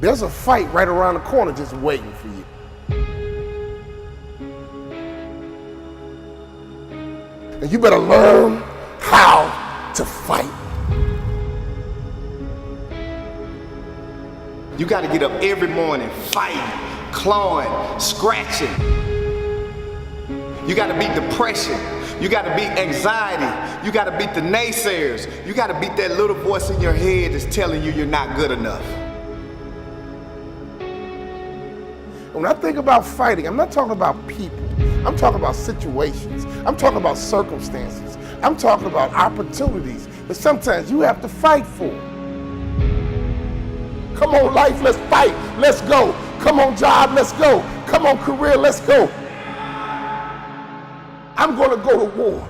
There's a fight right around the corner just waiting for you. And you better learn how to fight. You got to get up every morning fighting, clawing, scratching. You got to beat depression. You got to beat anxiety. You got to beat the naysayers. You got to beat that little voice in your head that's telling you you're not good enough. When I think about fighting, I'm not talking about people. I'm talking about situations. I'm talking about circumstances. I'm talking about opportunities that sometimes you have to fight for. Come on, life, let's fight. Let's go. Come on, job, let's go. Come on, career, let's go. I'm going to go to war.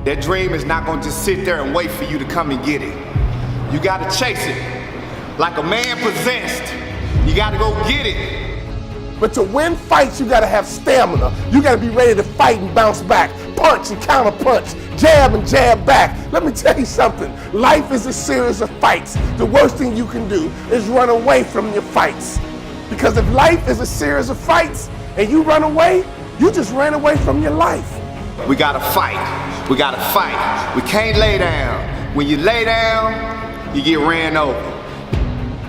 That dream is not going to just sit there and wait for you to come and get it. You got to chase it. Like a man possessed, you got to go get it. But to win fights, you got to have stamina. You got to be ready to fight and bounce back, punch and counter punch, jab and jab back. Let me tell you something. Life is a series of fights. The worst thing you can do is run away from your fights. Because if life is a series of fights and you run away, you just ran away from your life. We got to fight. We got to fight. We can't lay down. When you lay down, you get ran over.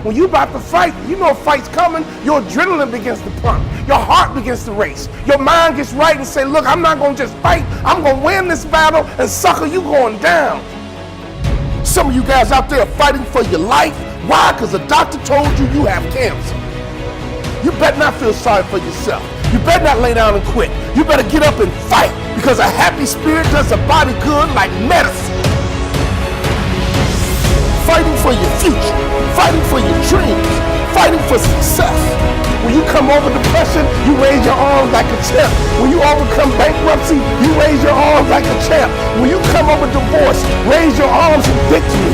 When you about to fight, you know a fight's coming, your adrenaline begins to pump, your heart begins to race, your mind gets right and say, look, I'm not gonna just fight, I'm gonna win this battle, and sucker, you going down. Some of you guys out there are fighting for your life. Why? Because the doctor told you you have cancer. You better not feel sorry for yourself. You better not lay down and quit. You better get up and fight, because a happy spirit does the body good like medicine. Fighting for your future, fighting for your dreams, fighting for success. When you come over depression, you raise your arms like a champ. When you overcome bankruptcy, you raise your arms like a champ. When you come over divorce, raise your arms in victory.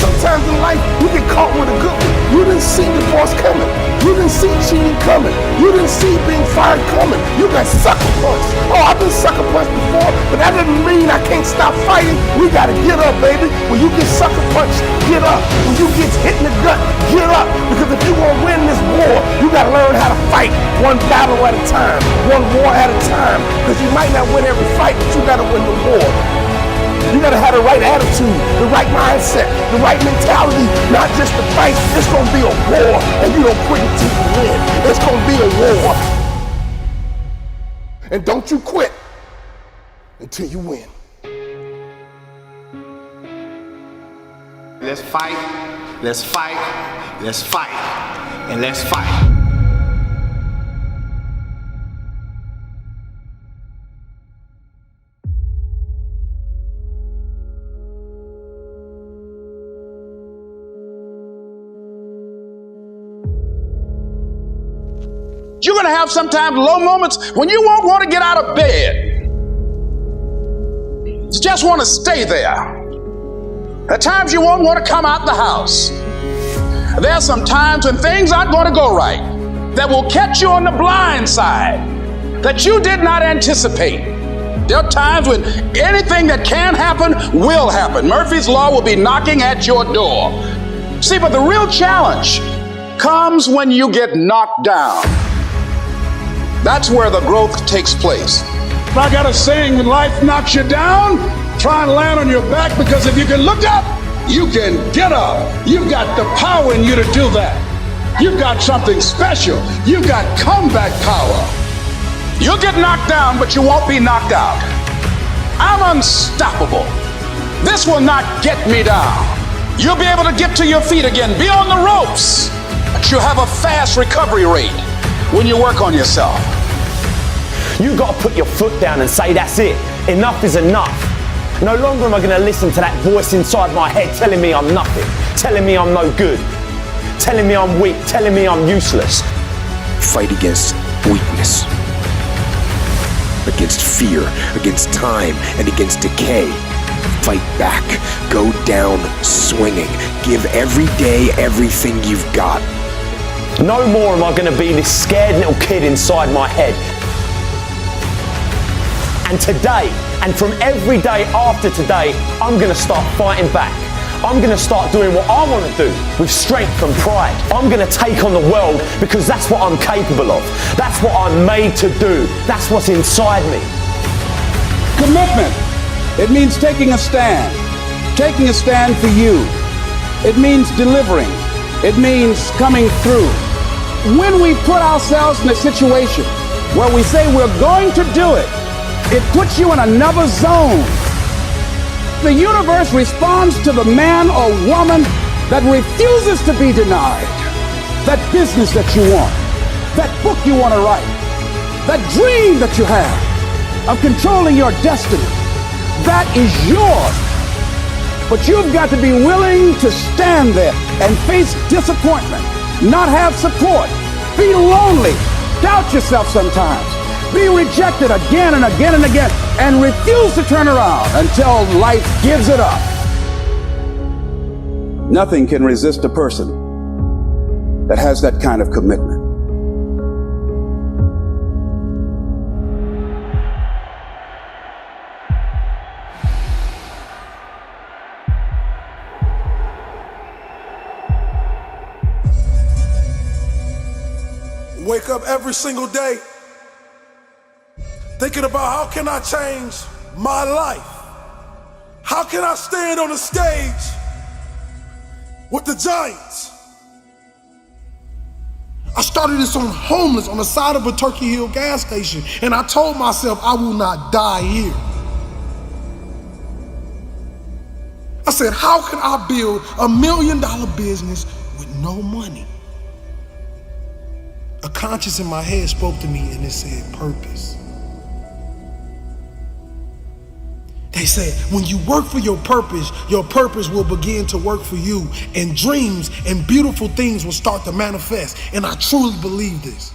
Sometimes in life, you get caught with a good one. You didn't see divorce coming. You didn't see cheating coming. You didn't see being fired coming. You got sucker punched. Oh, I've been sucker punched before, but that doesn't mean I can't stop fighting. We gotta get up, baby. When you get sucker punched, get up. When you get hit in the gut, get up. Because if you want to win this war, you gotta learn how to fight one battle at a time, one war at a time. Because you might not win every fight, but you gotta win the war. You gotta have the right attitude, the right mindset, the right mentality, not just to fight. It's gonna be a war, and you don't quit until you win. It's gonna be a war. And don't you quit until you win. Let's fight, let's fight, let's fight, and let's fight. You're going to have sometimes low moments when you won't want to get out of bed. You just want to stay there. At times you won't want to come out the house. There are some times when things aren't going to go right, that will catch you on the blind side, that you did not anticipate. There are times when anything that can happen will happen. Murphy's Law will be knocking at your door. See, but the real challenge comes when you get knocked down. That's where the growth takes place. I got a saying, when life knocks you down, try and land on your back, because if you can look up, you can get up. You've got the power in you to do that. You've got something special. You've got comeback power. You'll get knocked down, but you won't be knocked out. I'm unstoppable. This will not get me down. You'll be able to get to your feet again, be on the ropes, but you have a fast recovery rate when you work on yourself. You got to put your foot down and say, that's it. Enough is enough. No longer am I going to listen to that voice inside my head telling me I'm nothing, telling me I'm no good, telling me I'm weak, telling me I'm useless. Fight against weakness, against fear, against time, and against decay. Fight back. Go down swinging. Give every day everything you've got. No more am I going to be this scared little kid inside my head. And today, and from every day after today, I'm going to start fighting back. I'm gonna start doing what I wanna do with strength and pride. I'm gonna take on the world because that's what I'm capable of. That's what I'm made to do. That's what's inside me. Commitment. It means taking a stand. Taking a stand for you. It means delivering. It means coming through. When we put ourselves in a situation where we say we're going to do it, it puts you in another zone. The universe responds to the man or woman that refuses to be denied. That business that you want, that book you want to write, that dream that you have of controlling your destiny, that is yours. But you've got to be willing to stand there and face disappointment, not have support, be lonely, doubt yourself sometimes, be rejected again and again and again, and refuse to turn around until life gives it up. Nothing can resist a person that has that kind of commitment. Wake up every single day thinking about how can I change my life? How can I stand on the stage with the giants? I started this on homeless on the side of a Turkey Hill gas station, and I told myself I will not die here. I said, how can I build $1 million business with no money? A conscience in my head spoke to me and it said purpose. They said, when you work for your purpose will begin to work for you, and dreams and beautiful things will start to manifest. And I truly believe this.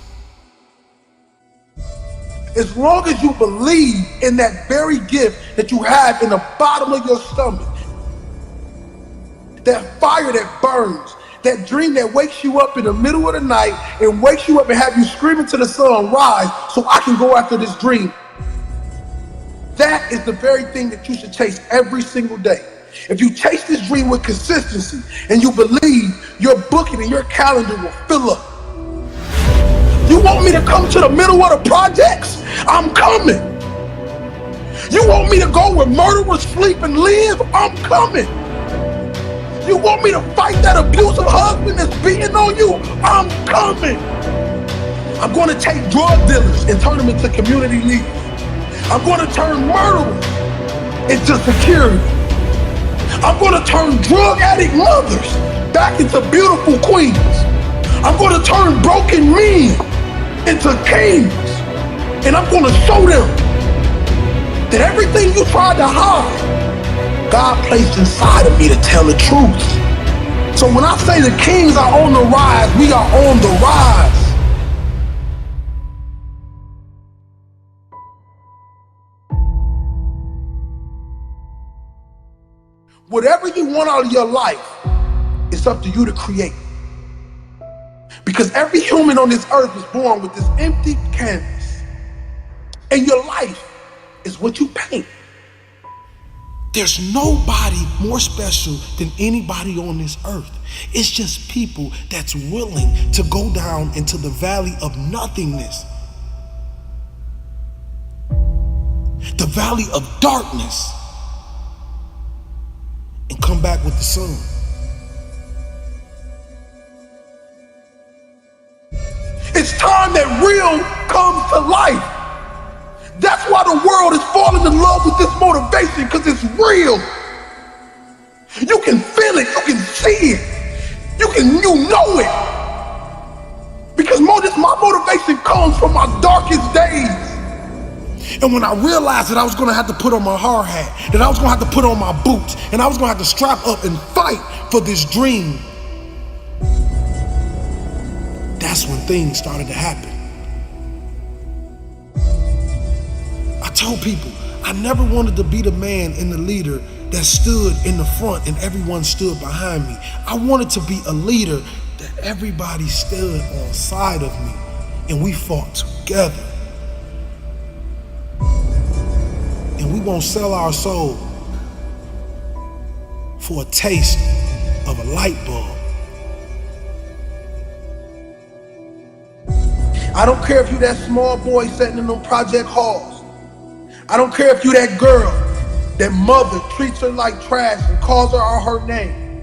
As long as you believe in that very gift that you have in the bottom of your stomach, that fire that burns, that dream that wakes you up in the middle of the night and wakes you up and have you screaming to the sun, rise so I can go after this dream. That is the very thing that you should chase every single day. If you chase this dream with consistency and you believe, your booking and your calendar will fill up. You want me to come to the middle of the projects? I'm coming. You want me to go where murderers sleep and live? I'm coming. You want me to fight that abusive husband that's beating on you? I'm coming. I'm going to take drug dealers and turn them into community leaders. I'm going to turn murderers into security. I'm going to turn drug addict mothers back into beautiful queens. I'm going to turn broken men into kings. And I'm going to show them that everything you tried to hide, God placed inside of me to tell the truth. So when I say the kings are on the rise, we are on the rise. Whatever you want out of your life, it's up to you to create. Because every human on this earth is born with this empty canvas. And your life is what you paint. There's nobody more special than anybody on this earth. It's just people that's willing to go down into the valley of nothingness. The valley of darkness. And come back with the sun. It's time that real comes to life. That's why the world is falling in love with this motivation, because it's real. You can feel it, you can see it, you know it. Because my motivation comes from my darkest days. And when I realized that I was gonna have to put on my hard hat, that I was gonna have to put on my boots, and I was gonna have to strap up and fight for this dream, that's when things started to happen. I told people I never wanted to be the man and the leader that stood in the front and everyone stood behind me. I wanted to be a leader that everybody stood on side of me and we fought together. And we won't sell our soul for a taste of a light bulb. I don't care if you that small boy sitting in them project halls. I don't care if you that girl, that mother treats her like trash and calls her out her name.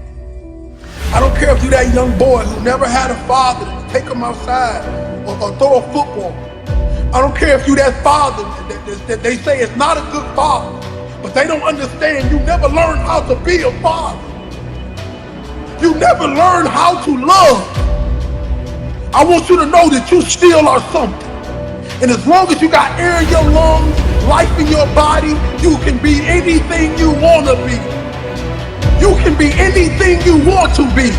I don't care if you that young boy who never had a father to take him outside or throw a football. I don't care if you that father that they say is not a good father, but they don't understand you never learned how to be a father. You never learned how to love. I want you to know that you still are something. And as long as you got air in your lungs, life in your body, you can be anything you want to be. You can be anything you want to be.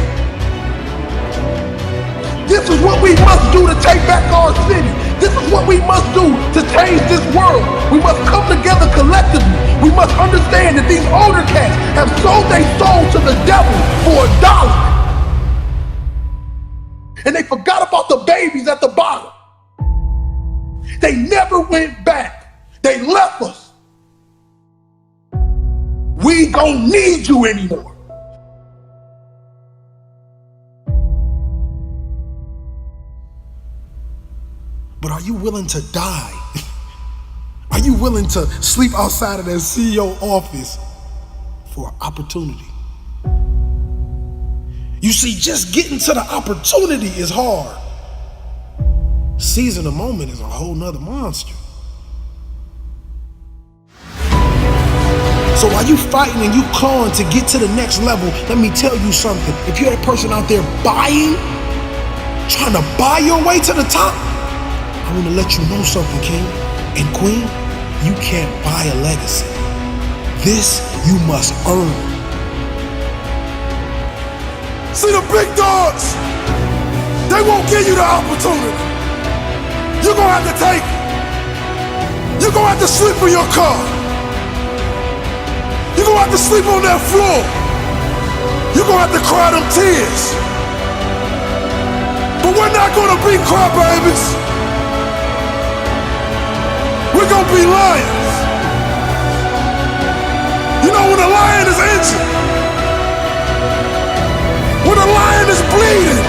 This is what we must do to take back our city. This is what we must do to change this world. We must come together collectively. We must understand that these older cats have sold their soul to the devil for $1. And they forgot about the babies at the bottom. They never went back. They left us. We don't need you anymore. But are you willing to die? Are you willing to sleep outside of that CEO office for opportunity? You see, just getting to the opportunity is hard. Seizing the moment is a whole nother monster. So while you fighting and you clawing to get to the next level, let me tell you something. If you're that person out there trying to buy your way to the top, I want to let you know something, king and queen. You can't buy a legacy. This you must earn. See the big dogs, they won't give you the opportunity. You're going to have to take it. You're going to have to sleep in your car. You're going to have to sleep on that floor. You're going to have to cry them tears. But we're not going to be crybabies. We're going to be lions. You know when a lion is injured, when a lion is bleeding,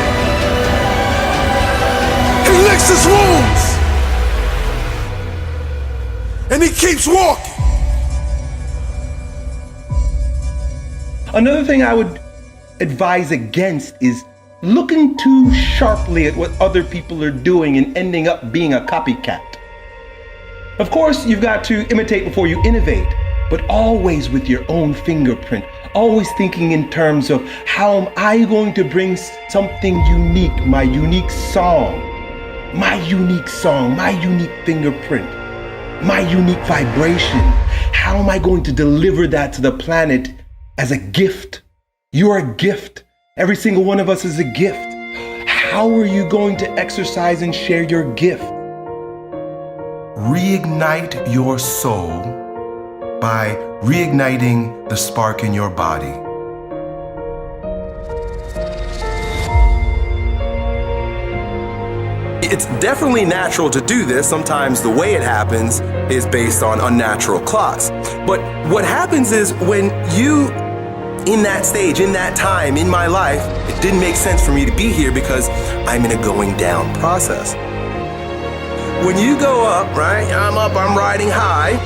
he licks his wounds and he keeps walking. Another thing I would advise against is looking too sharply at what other people are doing and ending up being a copycat. Of course, you've got to imitate before you innovate, but always with your own fingerprint, always thinking in terms of how am I going to bring something unique, my unique song, my unique fingerprint, my unique vibration. How am I going to deliver that to the planet as a gift? You're a gift. Every single one of us is a gift. How are you going to exercise and share your gift? Reignite your soul by reigniting the spark in your body. It's definitely natural to do this. Sometimes the way it happens is based on unnatural clocks. But what happens is when you, in that stage, in that time, in my life, it didn't make sense for me to be here because I'm in a going down process. When you go up, right, I'm up, I'm riding high,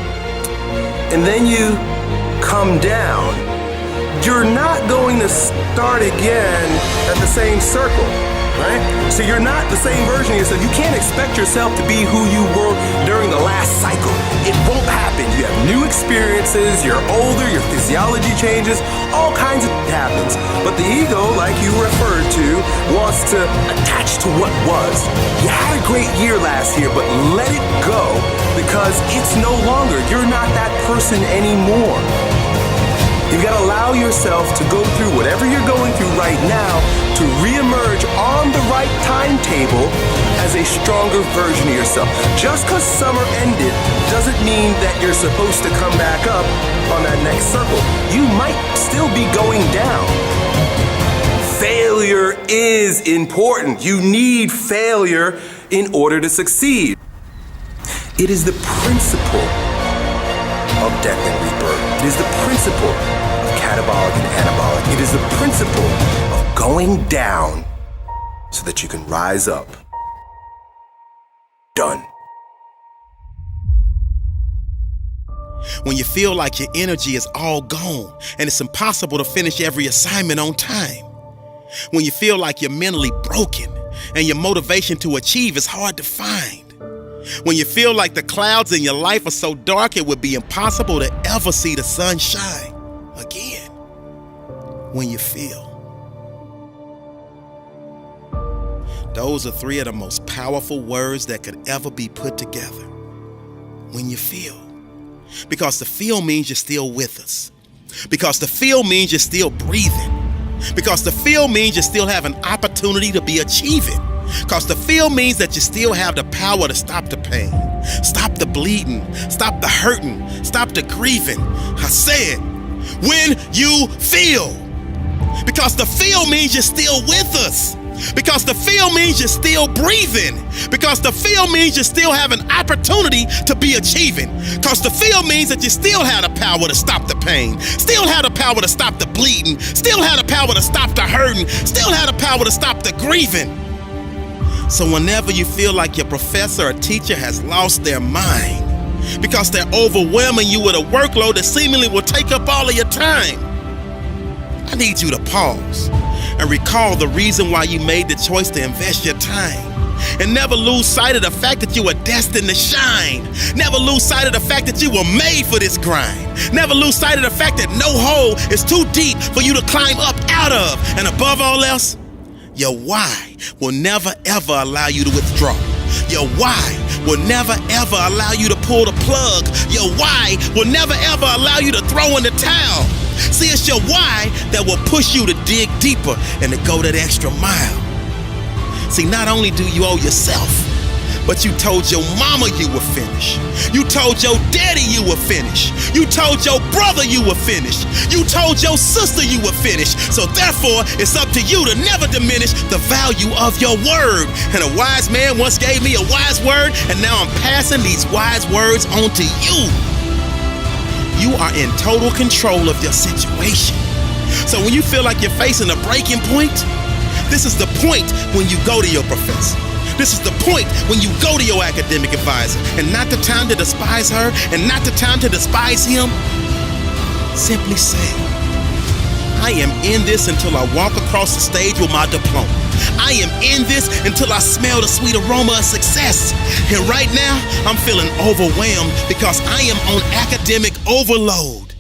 and then you come down, you're not going to start again at the same circle, right? So you're not the same version of yourself. You can't expect yourself to be who you were during the last cycle. It won't happen. You have new experiences, you're older, your physiology changes, all kinds of happens. But the ego, like you referred to, wants to attach to what was. You had a great year last year, but let it go because it's no longer. You're not that person anymore. You've got to allow yourself to go through whatever you're going through right now to reemerge on the right timetable as a stronger version of yourself. Just because summer ended doesn't mean that you're supposed to come back up on that next circle. You might still be going down. Failure is important. You need failure in order to succeed. It is the principle of death and rebirth. It is the principle of catabolic and anabolic It is the principle of going down so that you can rise up. Done. When you feel like your energy is all gone and it's impossible to finish every assignment on time. When you feel like you're mentally broken and your motivation to achieve is hard to find. When you feel like the clouds in your life are so dark it would be impossible to ever see the sun shine again. When you feel. Those are three of the most powerful words that could ever be put together. When you feel. Because the feel means you're still with us. Because the feel means you're still breathing. Because the feel means you still have an opportunity to be achieving. Because the feel means that you still have the power to stop the pain, stop the bleeding, stop the hurting, stop the grieving. I said, when you feel. Because the feel means you're still with us. Because the feel means you're still breathing. Because the feel means you still have an opportunity to be achieving. Because the feel means that you still have the power to stop the pain, still have the power to stop the bleeding, still have the power to stop the hurting, still have the power to stop the grieving. So whenever you feel like your professor or teacher has lost their mind because they're overwhelming you with a workload that seemingly will take up all of your time, I need you to pause and recall the reason why you made the choice to invest your time. And never lose sight of the fact that you were destined to shine. Never lose sight of the fact that you were made for this grind. Never lose sight of the fact that no hole is too deep for you to climb up out of. And above all else, your why will never ever allow you to withdraw. Your why will never ever allow you to pull the plug. Your why will never ever allow you to throw in the towel. See, it's your why that will push you to dig deeper and to go that extra mile. See, not only do you owe yourself, but you told your mama you were finished. You told your daddy you were finished. You told your brother you were finished. You told your sister you were finished. So therefore, it's up to you to never diminish the value of your word. And a wise man once gave me a wise word, and now I'm passing these wise words on to you. You are in total control of your situation. So when you feel like you're facing a breaking point, this is the point when you go to your professor. This is the point when you go to your academic advisor, and not the time to despise her and not the time to despise him. Simply say, I am in this until I walk across the stage with my diploma. I am in this until I smell the sweet aroma of success. And right now, I'm feeling overwhelmed because I am on academic overload.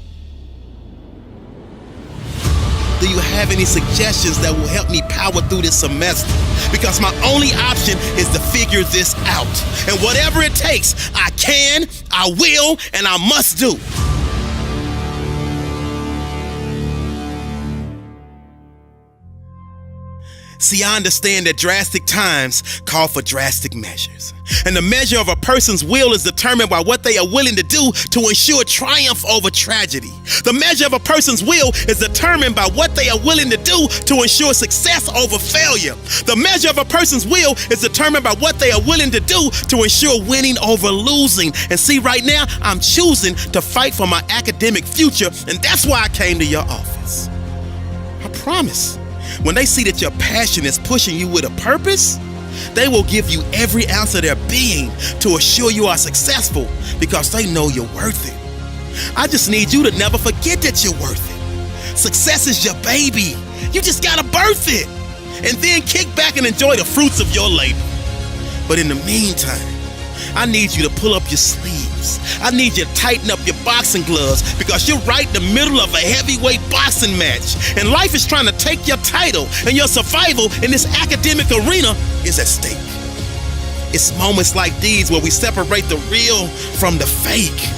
Do you have any suggestions that will help me power through this semester? Because my only option is to figure this out. And whatever it takes, I can, I will, and I must do. See, I understand that drastic times call for drastic measures. And the measure of a person's will is determined by what they are willing to do to ensure triumph over tragedy. The measure of a person's will is determined by what they are willing to do to ensure success over failure. The measure of a person's will is determined by what they are willing to do to ensure winning over losing. And see, right now, I'm choosing to fight for my academic future, and that's why I came to your office. I promise. When they see that your passion is pushing you with a purpose, they will give you every ounce of their being to assure you are successful because they know you're worth it. I just need you to never forget that you're worth it. Success is your baby. You just gotta birth it and then kick back and enjoy the fruits of your labor. But in the meantime, I need you to pull up your sleeves. I need you to tighten up your boxing gloves because you're right in the middle of a heavyweight boxing match. And life is trying to take your title, and your survival in this academic arena is at stake. It's moments like these where we separate the real from the fake.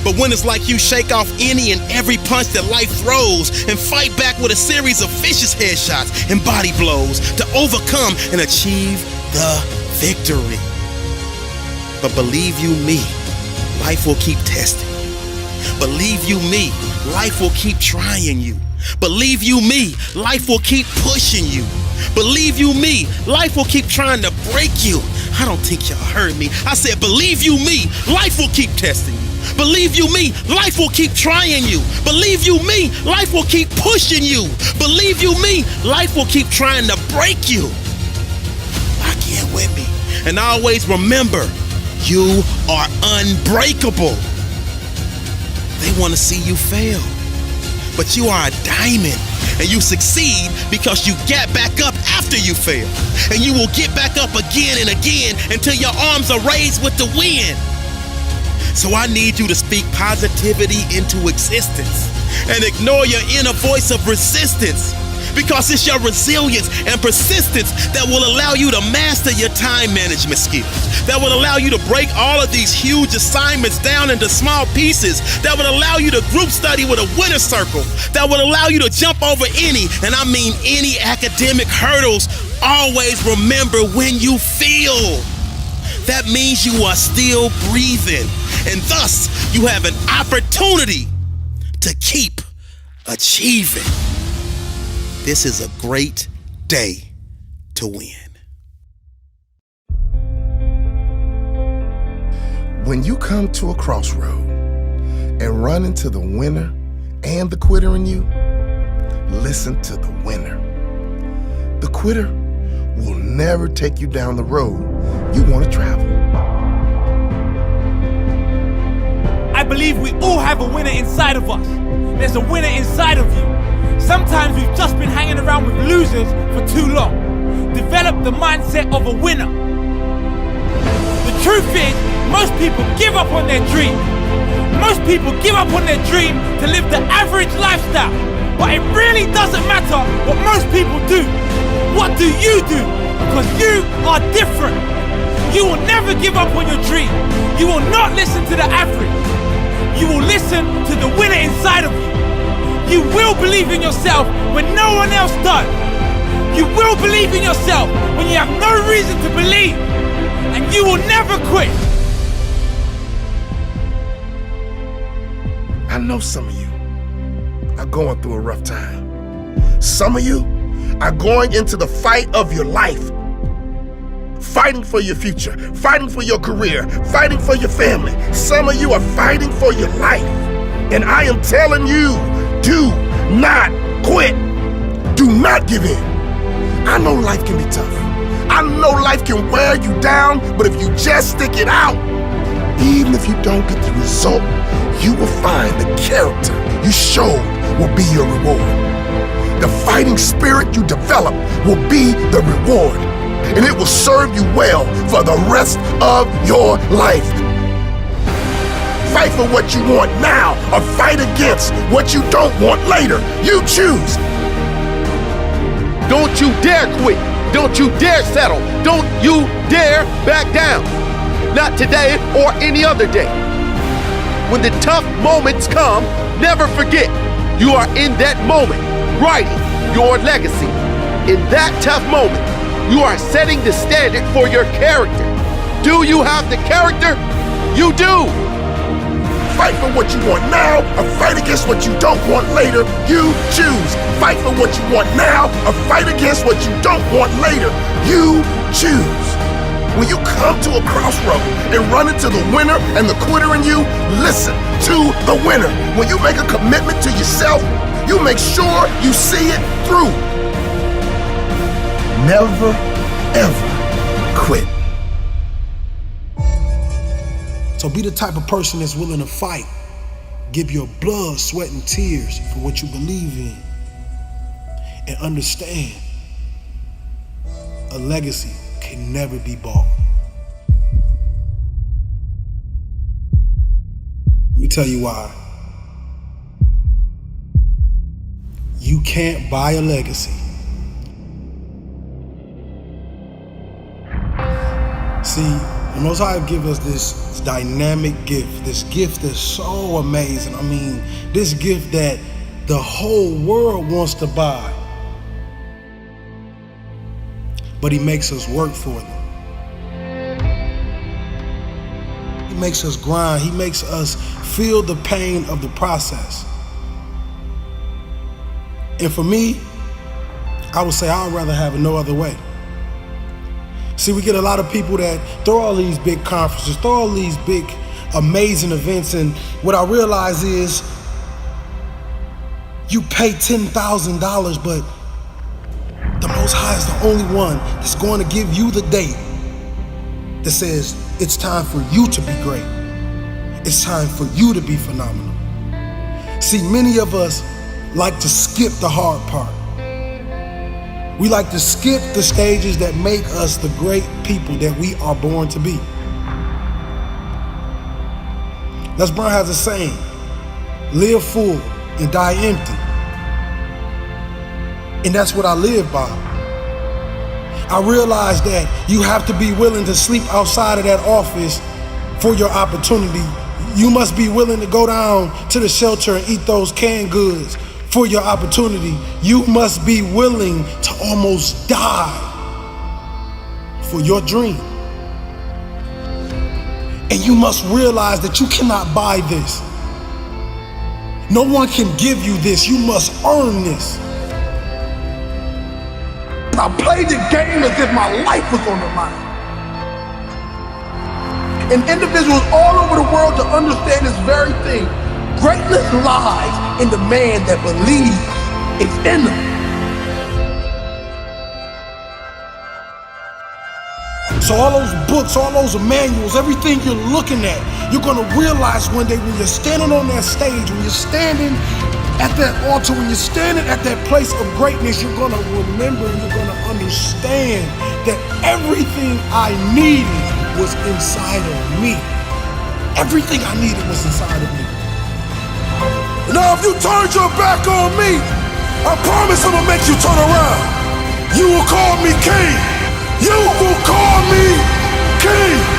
But when it's like you shake off any and every punch that life throws and fight back with a series of vicious headshots and body blows to overcome and achieve the victory. But believe you me, life will keep testing you. Believe you me, life will keep trying you. Believe you me, life will keep pushing you. Believe you me, life will keep trying to break you. I don't think y'all heard me. I said, believe you me, life will keep testing you. Believe you me, life will keep trying you. Believe you me, life will keep pushing you. Believe you me, life will keep trying to break you. Lock in with me. And always remember, you are unbreakable. They want to see you fail. But you are a diamond. And you succeed because you get back up after you fail. And you will get back up again and again until your arms are raised with the wind. So I need you to speak positivity into existence and ignore your inner voice of resistance, because it's your resilience and persistence that will allow you to master your time management skills, that will allow you to break all of these huge assignments down into small pieces, that would allow you to group study with a winner circle, that would allow you to jump over any, and I mean any, academic hurdles. Always remember, when you feel, that means you are still breathing, and thus you have an opportunity to keep achieving. This is a great day to win. When you come to a crossroad and run into the winner and the quitter in you, listen to the winner. The quitter will never take you down the road you want to travel. I believe we all have a winner inside of us. There's a winner inside of you. Sometimes we've just been hanging around with losers for too long. Develop the mindset of a winner. The truth is, most people give up on their dream. Most people give up on their dream to live the average lifestyle. But it really doesn't matter what most people do. What do? Because you are different. You will never give up on your dream. You will not listen to the average. You will listen to the winner inside of you. You will believe in yourself when no one else does. You will believe in yourself when you have no reason to believe. And you will never quit. I know some of you are going through a rough time. Some of you are going into the fight of your life. Fighting for your future, fighting for your career, fighting for your family. Some of you are fighting for your life. And I am telling you, do not quit. Do not give in. I know life can be tough. I know life can wear you down, but if you just stick it out, even if you don't get the result, you will find the character you showed will be your reward. The fighting spirit you develop will be the reward, and it will serve you well for the rest of your life. Fight for what you want now, or fight against what you don't want later. You choose. Don't you dare quit. Don't you dare settle. Don't you dare back down. Not today or any other day. When the tough moments come, never forget you are in that moment, writing your legacy. In that tough moment, you are setting the standard for your character. Do you have the character? You do. Fight for what you want now, or fight against what you don't want later. You choose. Fight for what you want now, or fight against what you don't want later. You choose. When you come to a crossroad and run into the winner and the quitter in you, listen to the winner. When you make a commitment to yourself, you make sure you see it through. Never, ever quit. So be the type of person that's willing to fight. Give your blood, sweat, and tears for what you believe in. And understand, a legacy can never be bought. Let me tell you why. You can't buy a legacy. See, the Most High give us this dynamic gift, this gift that's so amazing. I mean, this gift that the whole world wants to buy. But He makes us work for them. He makes us grind. He makes us feel the pain of the process. And for me, I would say I'd rather have it no other way. See, we get a lot of people that throw all these big conferences, throw all these big amazing events, and what I realize is you pay $10,000, but the Most High is the only one that's going to give you the date that says it's time for you to be great. It's time for you to be phenomenal. See, many of us like to skip the hard part. We like to skip the stages that make us the great people that we are born to be. Les Brown has a saying, live full and die empty. And that's what I live by. I realize that you have to be willing to sleep outside of that office for your opportunity. You must be willing to go down to the shelter and eat those canned goods for your opportunity. You must be willing to almost die for your dream. And you must realize that you cannot buy this. No one can give you this. You must earn this. I played the game as if my life was on the line. And individuals all over the world to understand this very thing. Greatness lies in the man that believes it's in them. So all those books, all those manuals, everything you're looking at, you're gonna realize one day when you're standing on that stage, when you're standing at that altar, when you're standing at that place of greatness, you're gonna remember, you're gonna understand that everything I needed was inside of me. Everything I needed was inside of me. Now if you turn your back on me, I promise I'm gonna make you turn around. You will call me king. You will call me king.